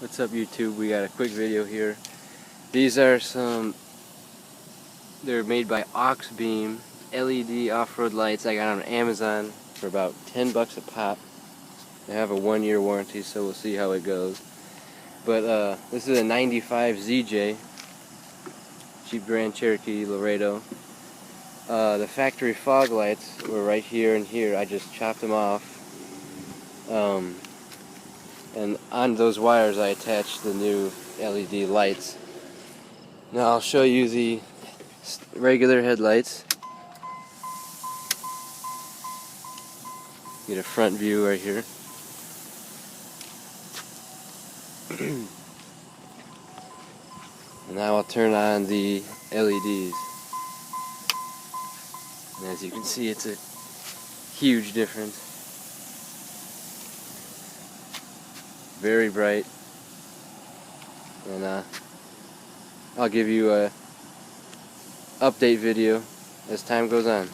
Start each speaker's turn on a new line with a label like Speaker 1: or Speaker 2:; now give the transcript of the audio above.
Speaker 1: What's up, YouTube? We got a quick video here. These are they're made by Oxbeam LED off-road lights. I got on Amazon for about 10 bucks a pop. They have a 1-year warranty, so we'll see how it goes. But this is a 95 ZJ, Jeep Grand Cherokee Laredo. The factory fog lights were right here and here. I just chopped them off. And on those wires I attached the new LED lights. Now I'll show you the regular headlights. Get a front view right here. And now I'll turn on the LEDs. And as you can see, it's a huge difference. Very bright. And I'll give you a update video as time goes on.